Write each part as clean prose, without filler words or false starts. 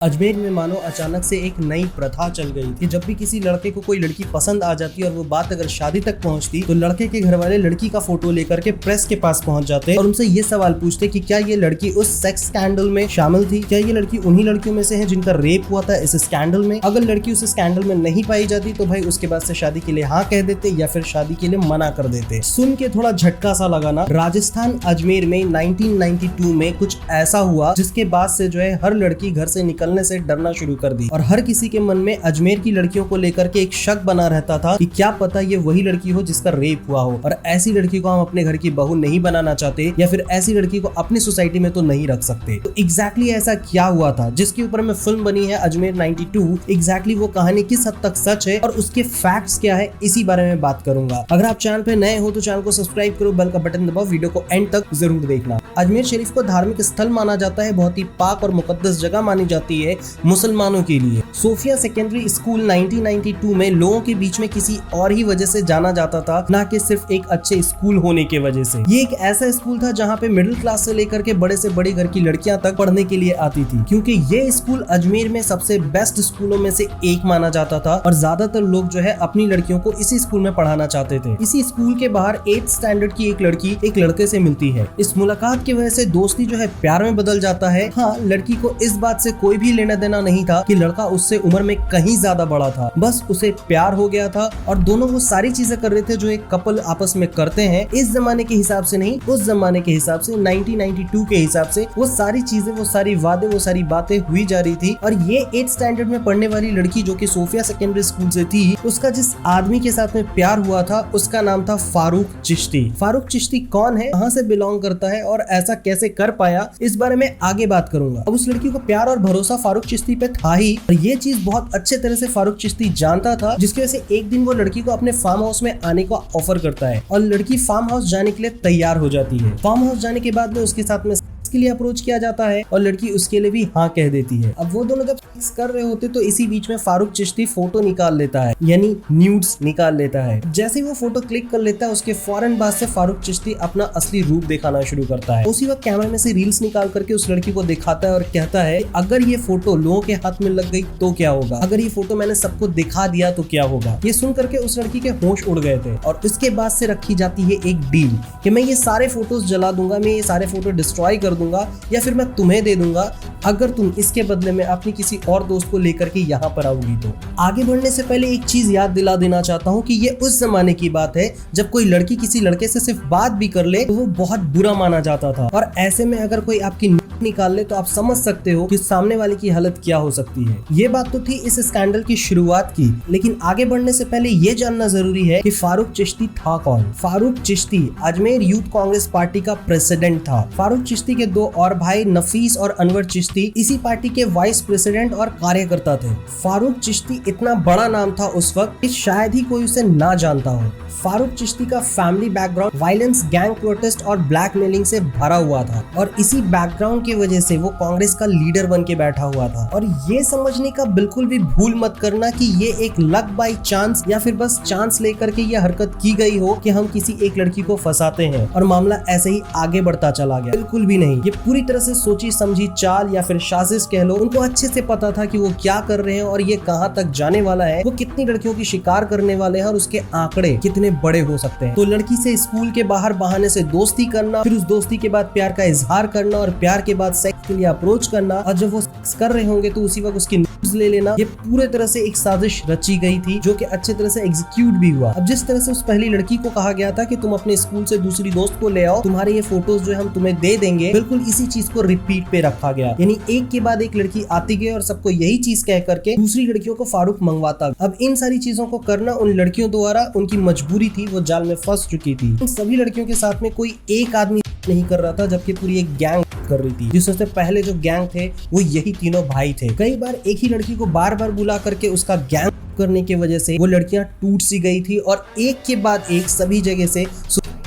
अजमेर में मानो अचानक से एक नई प्रथा चल गई कि जब भी किसी लड़के को कोई लड़की पसंद आ जाती है और वो बात अगर शादी तक पहुंचती तो लड़के के घर वाले लड़की का फोटो लेकर के प्रेस के पास पहुंच जाते और उनसे ये सवाल पूछते कि क्या ये लड़की उस सेक्स स्कैंडल में शामिल थी, क्या ये लड़की उन्हीं लड़कियों में से है जिनका रेप हुआ था इस स्कैंडल में। अगर लड़की उस स्कैंडल में नहीं पाई जाती तो भाई उसके बाद से शादी के लिए हाँ कह देते या फिर शादी के लिए मना कर देते। सुन के थोड़ा झटका सा लगा ना। राजस्थान अजमेर में 1992 में कुछ ऐसा हुआ जिसके बाद से जो है हर लड़की घर से निकलने से डरना शुरू कर दी और हर किसी के मन में अजमेर की लड़कियों को लेकर के एक शक बना रहता था कि क्या पता ये वही लड़की हो जिसका रेप हुआ हो और ऐसी लड़की को हम अपने घर की बहू नहीं बनाना चाहते या फिर ऐसी लड़की को अपनी सोसाइटी में तो नहीं रख सकते। तो एग्जैक्टली ऐसा क्या हुआ था जिसके ऊपर में फिल्म बनी है अजमेर 92। एग्जैक्टली वो कहानी किस हद तक सच है और उसके फैक्ट्स क्या है इसी बारे में बात करूंगा। अगर आप चैनल पे नए हो तो चैनल को सब्सक्राइब करो, बेल का बटन दबाओ, वीडियो को एंड तक जरूर देखना। अजमेर शरीफ को धार्मिक स्थल माना जाता है, बहुत ही पाक और मुकद्दस जगह मानी जाती है मुसलमानों के लिए। सोफिया सेकेंडरी स्कूल 1992 में लोगों के बीच में किसी और ही वजह से जाना जाता था, ना कि सिर्फ एक अच्छे स्कूल होने के वजह से। ये एक ऐसा स्कूल था जहाँ पे मिडिल क्लास से लेकर के बड़े से बड़ी घर की लड़कियां तक पढ़ने के लिए आती थी, क्योंकि ये स्कूल अजमेर में सबसे बेस्ट स्कूलों में से एक माना जाता था और ज्यादातर लोग जो है अपनी लड़कियों को इसी स्कूल में पढ़ाना चाहते थे। इसी स्कूल के बाहर 8th स्टैंडर्ड की एक लड़की एक लड़के से मिलती है। इस मुलाकात की वजह से दोस्ती जो है प्यार में बदल जाता है। हाँ, लड़की को इस बात से कोई भी लेना देना नहीं था कि लड़का उससे उम्र में कहीं ज्यादा बड़ा था, बस उसे प्यार हो गया था और दोनों वो सारी चीजें कर रहे थे जो एक कपल आपस में करते हैं। इस जमाने के हिसाब से नहीं, उस जमाने के हिसाब से 1992 के हिसाब से वो सारी चीजें, वो सारी वादे, वो सारी बातें हुई जा रही थी। और ये 8th स्टैंडर्ड में पढ़ने वाली लड़की जो कि सोफिया सेकेंडरी स्कूल से थी, उसका जिस आदमी के साथ में प्यार हुआ था उसका नाम था फारूक चिश्ती। फारूक चिश्ती कौन है, कहां से बिलोंग करता है और ऐसा कैसे कर पाया, इस बारे में आगे बात करूंगा। अब उस लड़की को प्यार और भरोसा फारूक चिश्ती पे था ही और ये चीज बहुत अच्छे तरह से फारूक चिश्ती जानता था, जिसकी वजह से एक दिन वो लड़की को अपने फार्म हाउस में आने का ऑफर करता है और लड़की फार्म हाउस जाने के लिए तैयार हो जाती है। फार्म हाउस जाने के बाद में उसके साथ में के लिए अप्रोच किया जाता है और लड़की उसके लिए भी हाँ कह देती है। अब वो दोनों जब सेक्स कर रहे होते तो इसी बीच में फारूक चिश्ती फोटो निकाल लेता है, यानी न्यूड्स निकाल लेता है। जैसे ही वो फोटो क्लिक कर लेता है उसके फौरन बाद से फारूक चिश्ती अपना असली रूप दिखाना शुरू करता है। उसी वक्त कैमरे में से रील्स निकाल करके उस लड़की को दिखाता है और कहता है अगर ये फोटो लोगों के हाथ में लग गई तो क्या होगा, अगर ये फोटो मैंने सबको दिखा दिया तो क्या होगा। ये सुन करके उस लड़की के होश उड़ गए थे और उसके बाद से रखी जाती है एक डील कि मैं ये सारे फोटोज जला दूंगा, मैं ये सारे फोटो डिस्ट्रॉय कर दूंगा या फिर मैं तुम्हें दे दूंगा अगर तुम इसके बदले में अपनी किसी और दोस्त को लेकर के यहाँ पर आओगी। तो आगे बढ़ने से पहले एक चीज याद दिला देना चाहता हूँ कि ये उस जमाने की बात है जब कोई लड़की किसी लड़के से सिर्फ बात भी कर ले तो वो बहुत बुरा माना जाता था और ऐसे में अगर कोई आपकी निकाल ले तो आप समझ सकते हो कि सामने वाले की हालत क्या हो सकती है। ये बात तो थी इस स्कैंडल की शुरुआत की, लेकिन आगे बढ़ने से पहले ये जानना जरूरी है कि फारूक चिश्ती था कौन। फारूक चिश्ती अजमेर यूथ कांग्रेस पार्टी का प्रेसिडेंट था। फारूक चिश्ती के दो और भाई नफीस और अनवर चिश्ती इसी पार्टी के वाइस प्रेसिडेंट और कार्यकर्ता थे। फारूक चिश्ती इतना बड़ा नाम था उस वक्त कि शायद ही कोई उसे ना जानता हो। फारूक चिश्ती का family background violence, gang protest और ब्लैकमेलिंग से भरा हुआ था और इसी बैकग्राउंड की वजह से वो कांग्रेस का लीडर बन के बैठा हुआ था। और ये समझने का बिल्कुल भी भूल मत करना कि ये एक लक बाय चांस या फिर बस चांस लेकर के ये हरकत की गई हो कि हम किसी एक लड़की को फंसाते हैं और मामला ऐसे ही आगे बढ़ता चला गया। बिल्कुल भी नहीं, ये पूरी तरह से सोची समझी चाल या फिर साजिश कह लो। उनको अच्छे से पता था कि वो क्या कर रहे हैं और ये कहाँ तक जाने वाला है, वो कितनी लड़कियों की शिकार करने वाले हैं और उसके आंकड़े कितने बड़े हो सकते हैं। तो लड़की से स्कूल के बाहर बहाने से दोस्ती करना, फिर उस दोस्ती के बाद प्यार का इजहार करना और प्यार के बाद सेक्स के लिए अप्रोच करना और जब वो सेक्स कर रहे होंगे तो उसी वक्त उसकी न्यूज़ ले लेना, ये पूरे तरह से एक साजिश रची गई थी जो कि अच्छे तरह से एग्जीक्यूट भी हुआ। अब जिस तरह से उस पहली लड़की को कहा गया था कि तुम अपने स्कूल से दूसरी दोस्त को ले आओ, तुम्हारे ये फोटोज जो हम तुम्हें दे देंगे, बिल्कुल इसी चीज को रिपीट पे रखा गया। यानी एक के बाद एक लड़की आती गई और सबको यही चीज कह करके दूसरी लड़कियों को फारूक मंगवाता। अब इन सारी चीजों को करना उन लड़कियों द्वारा उनकी मजबूरी थी, वो जाल में फंस चुकी थी। इन सभी लड़कियों के साथ में कोई एक आदमी नहीं कर रहा था जबकि पूरी एक गैंग कर रही थी। जिससे पहले जो गैंग थे वो यही तीनों भाई थे। कई बार एक ही लड़की को बार बार बुला करके उसका गैंग करने की वजह से वो लड़कियां टूट सी गई थी और एक के बाद एक सभी जगह से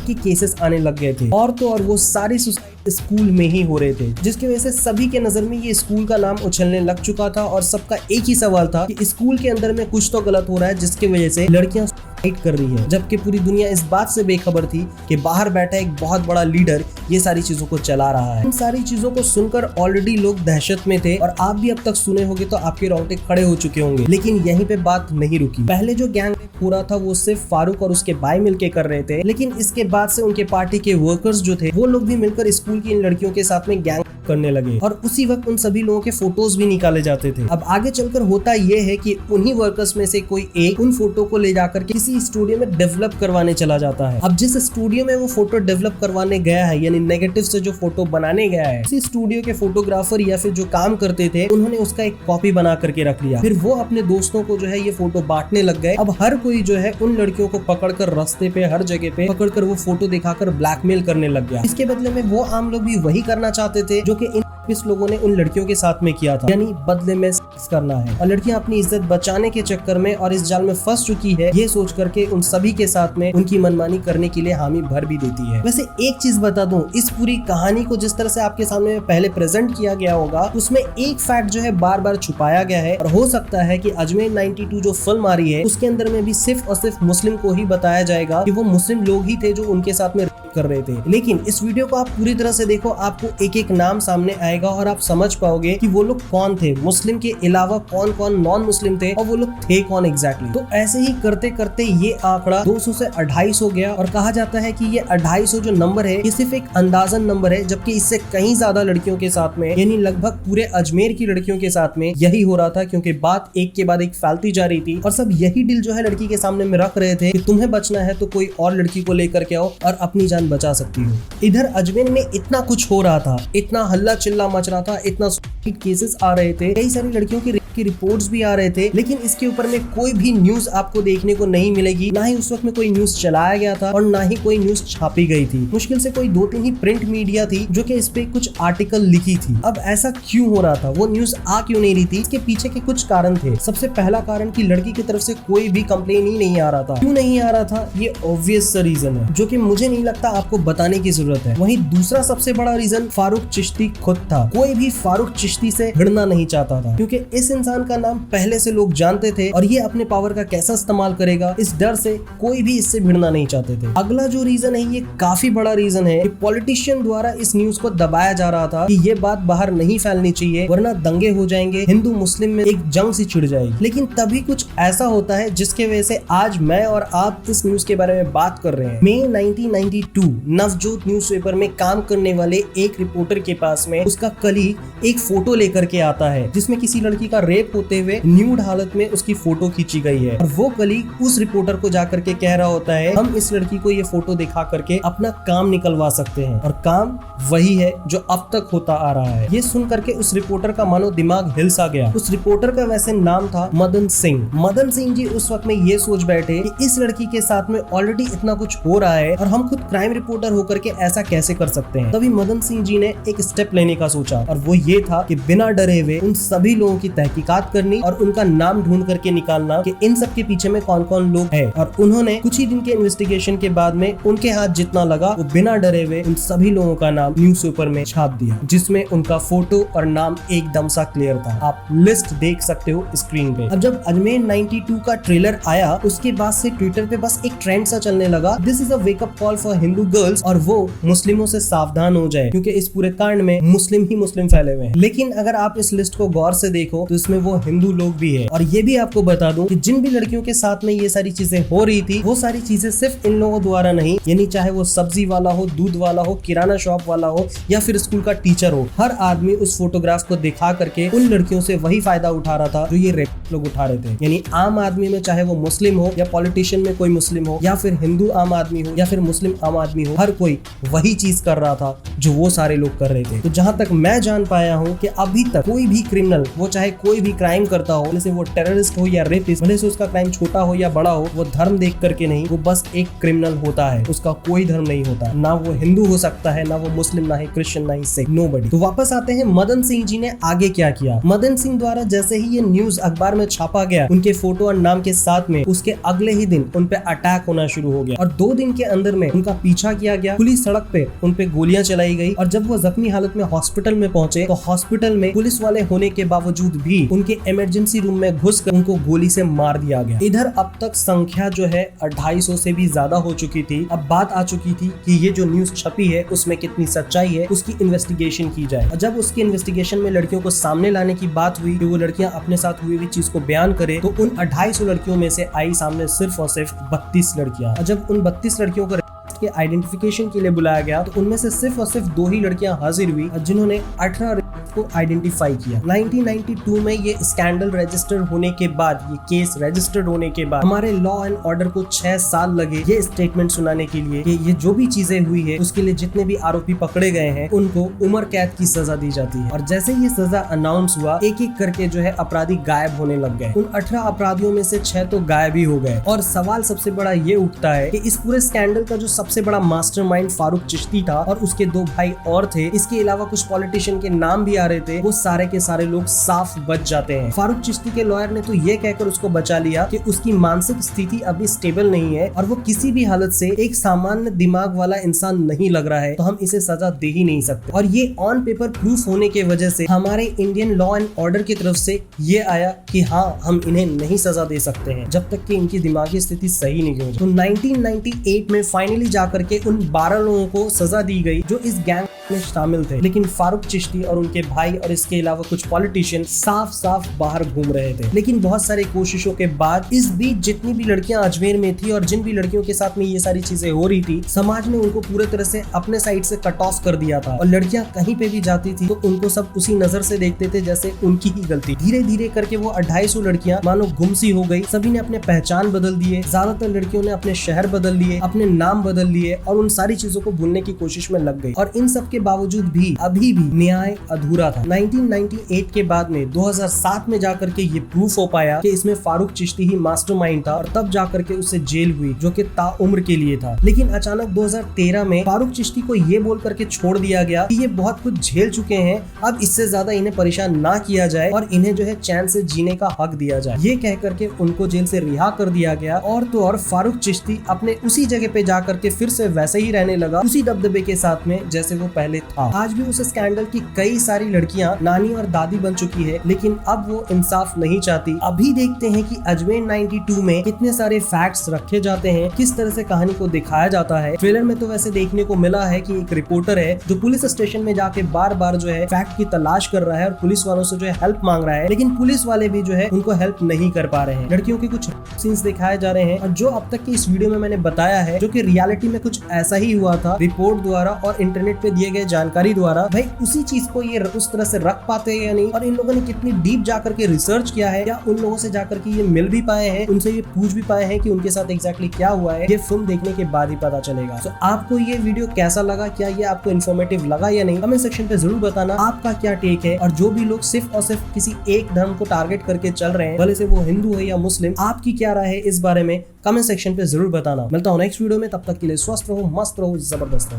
की केसेस आने लग गए थे और तो और वो सारी स्कूल में ही हो रहे थे, जिसकी वजह से सभी के नजर में ये स्कूल का नाम उछलने लग चुका था और सबका एक ही सवाल था कि स्कूल के अंदर में कुछ तो गलत हो रहा है जिसकी वजह से लड़कियां फाइट कर रही है, जबकि पूरी दुनिया इस बात से बेखबर थी कि बाहर बैठा एक बहुत बड़ा लीडर ये सारी चीजों को चला रहा है। इन सारी चीजों को सुनकर ऑलरेडी लोग दहशत में थे और आप भी अब तक सुने होंगे तो आपके रोंगटे खड़े हो चुके होंगे। लेकिन यहीं पे बात नहीं रुकी। पहले जो गैंग रेप हो रहा था वो सिर्फ फारूक और उसके भाई मिलके कर रहे थे, लेकिन इसके बाद से उनके पार्टी के वर्कर्स जो थे वो लोग भी मिलकर स्कूल की इन लड़कियों के साथ में गैंग करने लगे और उसी वक्त उन सभी लोगों के फोटोज भी निकाले जाते थे। अब आगे चलकर होता यह है कि उन्हीं वर्कर्स में से कोई एक उन फोटो को ले जाकर किसी स्टूडियो में डेवलप करवाने चला जाता है। अब जिस स्टूडियो में वो फोटो डेवलप करवाने गया है, यानी नेगेटिव से जो फोटो बनाने गया है, उसी स्टूडियो के फोटोग्राफर या फिर जो काम करते थे उन्होंने उसका एक कॉपी बना करके रख लिया। फिर वो अपने दोस्तों को जो है ये फोटो बांटने लग गए। अब हर कोई जो है उन लड़कियों को पकड़कर रास्ते पे हर जगह पे पकड़कर वो फोटो दिखाकर ब्लैकमेल करने लग गया। इसके बदले में वो आम लोग भी वही करना चाहते थे जो कि इस लोगों ने उन लड़कियों के साथ में किया था, यानी बदले में सेक्स करना है। और लड़कियां अपनी इज्जत बचाने के चक्कर में और इस जाल में फंस चुकी है ये सोच करके उन सभी के साथ में उनकी मनमानी करने के लिए हामी भर भी देती है। वैसे एक चीज बता दूं, इस पूरी कहानी को जिस तरह से आपके सामने पहले प्रेजेंट किया गया होगा उसमें एक फैक्ट जो है बार बार छुपाया गया है और हो सकता है कि अजमेर 92 जो फिल्म आ रही है उसके अंदर में भी सिर्फ और सिर्फ मुस्लिम को ही बताया जाएगा कि वो मुस्लिम लोग ही थे जो उनके साथ में कर रहे थे। लेकिन इस वीडियो को आप पूरी तरह से देखो, आपको एक एक नाम सामने आएगा और आप समझ पाओगे कि वो लोग कौन थे, मुस्लिम के अलावा कौन कौन नॉन मुस्लिम थे और वो लोग थे कौन एग्जैक्टली। तो ऐसे ही करते करते ये आंकड़ा 200 से 250 हो गया और कहा जाता है कि ये 250 जो नंबर है ये सिर्फ एक अंदाजन नंबर है, जबकि इससे कहीं ज्यादा लड़कियों के साथ में यानी लगभग पूरे अजमेर की लड़कियों के साथ में यही हो रहा था, क्योंकि बात एक के बाद एक फैलती जा रही थी और सब यही डील जो है लड़की के सामने में रख रहे थे कि तुम्हें बचना है तो कोई और लड़की को लेकर के आओ और अपनी जान बचा सकती हो। इधर अजमेर में इतना कुछ हो रहा था, इतना हल्ला चिल्ला मच रहा था, इतना केसेस आ रहे थे, कई सारी लड़कियों की रिपोर्ट्स भी आ रहे थे, लेकिन इसके ऊपर में कोई भी न्यूज आपको देखने को नहीं मिलेगी। ना ही उस वक्त में कोई न्यूज चलाया गया था और ना ही कोई न्यूज छापी गई थी। मुश्किल से कोई 2-3 ही प्रिंट मीडिया थी जो कि इस पे कुछ आर्टिकल लिखी थी। अब ऐसा क्यों हो रहा था, वो न्यूज आ क्यों नहीं रही थी, इसके पीछे के कुछ कारण थे। सबसे पहला कारण कि लड़की की तरफ से कोई भी कंप्लेन ही नहीं आ रहा था। क्यों नहीं आ रहा था, ये ऑब्वियस सा रीजन है जो कि मुझे नहीं लगता आपको बताने की जरूरत है। वहीं दूसरा सबसे बड़ा रीजन फारूक चिश्ती खुद था। कोई भी फारूक चिश्ती से भिड़ना नहीं चाहता था, क्योंकि इस इंसान का नाम पहले से लोग जानते थे और ये अपने पावर का कैसा इस्तेमाल करेगा इस डर से कोई भी इससे भिड़ना नहीं चाहते थे। अगला जो रीजन है ये काफी बड़ा रीजन है कि पॉलिटिशियन द्वारा इस न्यूज को दबाया जा रहा था कि ये बात बाहर नहीं फैलनी चाहिए वरना दंगे हो जाएंगे, हिंदू मुस्लिम में एक जंग सी छिड़ जाएगी। लेकिन तभी कुछ ऐसा होता है जिसके वजह से आज मैं और आप इस न्यूज के बारे में बात कर रहे हैं। मई 1992 नवजोत न्यूज़पेपर में काम करने वाले एक रिपोर्टर के पास में उसका कलीग एक फोटो लेकर के आता है जिसमें किसी लड़की का रेप होते हुए न्यूड हालत में उसकी फोटो खींची गई है और वो कलीग उस रिपोर्टर को जाकर के कह रहा होता है हम इस लड़की को ये फोटो दिखा करके अपना काम निकलवा सकते हैं, और काम वही है जो अब तक होता आ रहा है। ये सुन करके उस रिपोर्टर का मानो दिमाग हिल सा गया। उस रिपोर्टर का वैसे नाम था मदन सिंह। मदन सिंह जी उस वक्त में ये सोच बैठे कि इस लड़की के साथ में ऑलरेडी इतना कुछ हो रहा है और हम खुद क्राइम रिपोर्टर होकर के ऐसा कैसे कर सकते हैं। तभी मदन सिंह जी ने एक स्टेप लेने का सोचा और वो ये था कि बिना डरे हुए उन सभी लोगों की तहकीकात करनी और उनका नाम ढूंढ करके निकालना कि इन सब के पीछे में कौन कौन लोग हैं। और उन्होंने कुछ ही दिन के इन्वेस्टिगेशन के बाद में उनके हाथ जितना लगा वो बिना डरे हुए उन सभी लोगों का नाम न्यूज़पेपर में छाप दिया, जिसमें उनका फोटो और नाम एकदम सा क्लियर था। आप लिस्ट देख सकते हो स्क्रीन पे। अब जब अजमेर 92 का ट्रेलर आया उसके बाद से ट्विटर पे बस एक ट्रेंड सा चलने लगा, this is a wake up call for Hindu girls, और वो मुस्लिमों से सावधान हो जाए क्योंकि इस पूरे कांड में मुस्लिम ही मुस्लिम फैले हुए हैं। लेकिन अगर आप इस लिस्ट को गौर से देखो तो इसमें वो हिंदू लोग भी है। और ये भी आपको बता दूं कि जिन भी लड़कियों के साथ में ये सारी चीजें हो रही थी वो सारी चीजें सिर्फ इन लोगों द्वारा नहीं, यानी चाहे वो सब्जी वाला हो, दूध वाला हो, किराना शॉप वाला हो या फिर स्कूल का टीचर हो, हर आदमी उस फोटोग्राफ को दिखा करके उन लड़कियों से वही फायदा उठा रहा था जो ये रेप लोग उठा रहे थे। यानी आम आदमी में चाहे वो मुस्लिम हो या पॉलिटिशियन में कोई मुस्लिम हो या फिर हिंदू आम आदमी हो या फिर मुस्लिम आम आदमी हो, हर कोई वही चीज कर रहा था जो वो सारे लोग कर रहे थे। तो जहां तक मैं जान पाया हूँ कि अभी तक कोई भी क्रिमिनल, वो चाहे कोई भी क्राइम करता हो, जैसे वो टेररिस्ट हो या रेपिस्ट, भले से उसका क्राइम छोटा हो या बड़ा हो, वो धर्म देख करके नहीं, वो बस एक क्रिमिनल होता है, उसका कोई धर्म नहीं होता। ना वो हिंदू हो सकता है, ना वो मुस्लिम, ना ही क्रिश्चियन, ना ही सिख, नोबडी। तो वापस आते हैं मदन सिंह जी ने आगे क्या किया। मदन सिंह द्वारा जैसे ही ये न्यूज अखबार में छापा गया उनके फोटो और नाम के साथ में, उसके अगले ही दिन उन पे अटैक होना शुरू हो गया और 2 दिन के अंदर में उनका पीछा किया गया, खुली सड़क पे उन पे गोलियां चलाई गई और जब वो जख्मी हालत में हॉस्पिटल में पहुंचे तो हॉस्पिटल में पुलिस वाले होने के बावजूद भी उनके इमरजेंसी रूम में घुसकर उनको गोली से मार दिया गया। इधर अब तक संख्या जो है 250 से भी ज्यादा हो चुकी थी। अब बात आ चुकी थी कि ये जो न्यूज छपी है उसमें कितनी सच्चाई है, उसकी इन्वेस्टिगेशन की जाए। और जब उसकी इन्वेस्टिगेशन में लड़कियों को सामने लाने की बात हुई कि वो लड़कियां अपने साथ हुई हुई चीज को बयान करे, तो उन 250 लड़कियों में से आई सामने सिर्फ और सिर्फ 32 लड़कियां। और जब उन 32 लड़कियों को के आइडेंटिफिकेशन के लिए बुलाया गया तो उनमें से सिर्फ और सिर्फ 2 ही लड़कियां हाजिर हुई जिन्होंने 18 को आइडेंटिफाई किया। 1992 में ये स्कैंडल रजिस्टर होने के बाद, ये केस रजिस्टर्ड होने के बाद हमारे लॉ एंड ऑर्डर को 6 साल लगे ये स्टेटमेंट सुनाने के लिए कि ये जो भी चीजें हुई है उसके लिए जितने भी आरोपी पकड़े गए हैं उनको उम्र कैद की सजा दी जाती है। और जैसे ये सजा अनाउंस हुआ, एक एक करके जो है अपराधी गायब होने लग गए। उन 18 अपराधियों में से 6 तो गायब ही हो गए। और सवाल सबसे बड़ा ये उठता है कि इस पूरे स्कैंडल का जो सबसे बड़ा मास्टरमाइंड फारूक चिश्ती था और उसके 2 भाई और थे, इसके अलावा कुछ पॉलिटिशियन के नाम भी आ रहे थे, वो सारे के सारे लोग साफ बच जाते हैं। फारूक चिश्ती के लॉयर ने तो ये कहकर उसको बचा लिया कि उसकी मानसिक स्थिति अभी स्टेबल नहीं है और वो किसी भी हालत से एक सामान्य दिमाग वाला इंसान नहीं लग रहा है, तो हम इसे सजा दे ही नहीं सकते। और ये ऑन पेपर प्रूफ होने की वजह से हमारे इंडियन लॉ एंड ऑर्डर की तरफ से ये आया कि हाँ, हम इन्हें नहीं सजा दे सकते हैं जब तक कि इनकी दिमागी स्थिति सही नहीं हो। तो 1998 में फाइनली जाकर के उन 12 लोगों को सजा दी गई जो इस गैंग में शामिल थे। लेकिन फारूक चिश्ती और उनके भाई और इसके अलावा कुछ पॉलिटिशियन साफ साफ बाहर घूम रहे थे। लेकिन बहुत सारी कोशिशों के बाद इस बीच जितनी भी लड़कियां अजमेर में थी और जिन भी लड़कियों के साथ में ये सारी चीजें हो रही थी, समाज ने उनको पूरे तरह से अपने साइड से कट ऑफ कर दिया था। और लड़कियां कहीं पे भी जाती थी तो उनको सब उसी नजर से देखते थे जैसे उनकी ही गलती। धीरे धीरे करके वो 250 लड़कियां मानो गुमसी हो गई। सभी ने अपने पहचान बदल दिए, ज्यादातर लड़कियों ने अपने शहर बदल लिए, अपने नाम बदल लिए और उन सारी चीजों को भूलने की कोशिश में लग गई। और इन सब के बावजूद भी अभी भी न्याय अधूरा था। 1998 के बाद में 2007 में जाकर के ये प्रूफ हो पाया कि इसमें फारूक चिश्ती ही मास्टरमाइंड था और तब जाकर के उससे जेल हुई, जो कि ताउम्र के लिए था। लेकिन अचानक 2013 में फारूक चिश्ती को ये बोल करके छोड़ दिया गया कि ये बहुत कुछ झेल चुके हैं, अब इससे ज्यादा इन्हें परेशान ना किया जाए और इन्हें जो है चैन से जीने का हक दिया जाए। ये कह करके उनको जेल से रिहा कर दिया गया। और तो और फारूक चिश्ती अपने उसी जगह पे जाकर के फिर से वैसे ही रहने लगा, उसी दबदबे के साथ में जैसे वो पहले था। आज भी उस स्कैंडल की कई सारी लड़कियां नानी और दादी बन चुकी है, लेकिन अब वो इंसाफ नहीं चाहती। अभी देखते हैं कि अजमेर 92 में कितने सारे फैक्ट्स रखे जाते हैं, किस तरह से कहानी को दिखाया जाता है। ट्रेलर में तो वैसे देखने को मिला है कि एक रिपोर्टर है जो पुलिस स्टेशन में जाके बार बार जो है फैक्ट की तलाश कर रहा है और पुलिस वालों से जो है हेल्प मांग रहा है, लेकिन पुलिस वाले भी जो है उनको हेल्प नहीं कर पा रहे हैं। लड़कियों के कुछ सीन्स दिखाए जा रहे हैं और जो अब तक की इस वीडियो में मैंने बताया है, जो कि रियलिटी में कुछ ऐसा ही हुआ था, रिपोर्ट द्वारा और इंटरनेट पे दिए गए जानकारी द्वारा, भाई उसी चीज को ये उस तरह से रख पाते हैं या नहीं, और इन लोगों ने कितनी डीप जाकर के रिसर्च किया है, या उन लोगों से जाकर के ये मिल भी पाए हैं, उनसे ये पूछ भी पाए हैं कि उनके साथ एग्जैक्टली क्या हुआ है, ये फिल्म देखने के बाद ही पता चलेगा। तो आपको ये वीडियो कैसा लगा, क्या ये आपको इन्फॉर्मेटिव लगा या नहीं, कमेंट सेक्शन पे जरूर बताना आपका क्या टेक है। और जो भी लोग सिर्फ और सिर्फ किसी एक धर्म को टारगेट करके चल रहे हैं, भले से वो हिंदू है या मुस्लिम, आपकी क्या राय है इस बारे में कमेंट सेक्शन पे जरूर बताना। मिलता हूँ नेक्स्ट वीडियो में, तब तक के लिए स्वस्थ रहो, मस्त रहो, जबरदस्त रहो।